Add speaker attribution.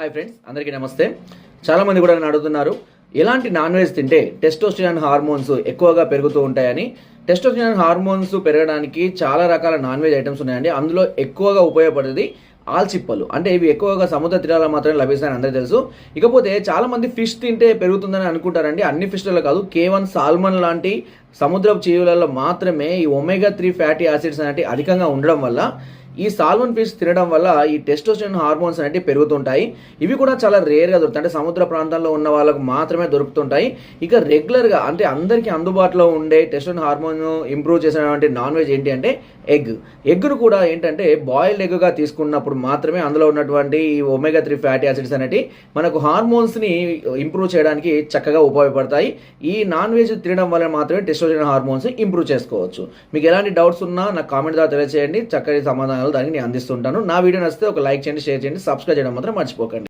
Speaker 1: Hi friends, అందరికీ నమస్తే. చాలామంది కూడా నన్ను అడుగుతున్నారు, ఎలాంటి నాన్ వెజ్ తింటే టెస్టోస్టెరాన్ హార్మోన్స్ ఎక్కువగా పెరుగుతూ ఉంటాయని. టెస్టోస్టెరాన్ హార్మోన్స్ పెరగడానికి చాలా రకాల నాన్ వెజ్ ఐటమ్స్ ఉన్నాయండి. అందులో ఎక్కువగా ఉపయోగపడేది ఆల్చిప్పలు. అంటే ఇవి ఎక్కువగా సముద్ర తీరాల్లో మాత్రమే లభిస్తాయని అందరికీ తెలుసు. ఇకపోతే చాలామంది ఫిష్ తింటే పెరుగుతుందని అనుకుంటారండి. అన్ని ఫిష్లలో కాదు, కేవలం సాల్మన్ లాంటి సముద్రపు జీవులలో మాత్రమే ఈ ఒమేగా 3 ఫ్యాటీ యాసిడ్స్ అనేవి అధికంగా ఉండడం వల్ల ఈ సాల్మన్ ఫిష్ తినడం వల్ల ఈ టెస్టోస్టెరాన్ హార్మోన్స్ అనేవి పెరుగుతుంటాయి. ఇవి కూడా చాలా రేర్గా దొరుకుతాయి, అంటే సముద్ర ప్రాంతాల్లో ఉన్న వాళ్ళకు మాత్రమే దొరుకుతుంటాయి. ఇక రెగ్యులర్గా అంటే అందరికీ అందుబాటులో ఉండే టెస్టోస్టెరాన్ హార్మోన్ ఇంప్రూవ్ చేసినటువంటి నాన్ వెజ్ ఏంటి అంటే ఎగ్ను కూడా ఏంటంటే బాయిల్డ్ ఎగ్గా తీసుకున్నప్పుడు మాత్రమే అందులో ఉన్నటువంటి ఈ ఒమేగా 3 ఫ్యాటీ యాసిడ్స్ అనేవి మనకు హార్మోన్స్ని ఇంప్రూవ్ చేయడానికి చక్కగా ఉపయోగపడతాయి. ఈ నాన్ వెజ్ తినడం వల్ల మాత్రమే టెస్టోస్టెరాన్ హార్మోన్స్ ఇంప్రూవ్ చేసుకోవచ్చు. మీకు ఎలాంటి డౌట్స్ ఉన్నా నాకు కామెంట్ ద్వారా తెలియజేయండి. చక్కటి సమాధానాలు దానికి నేను అందిస్తుంటాను. నా వీడియో నచ్చితే ఒక లైక్ చేయండి, షేర్ చేయండి, సబ్స్క్రైబ్ చేయడం మాత్రం మర్చిపోకండి.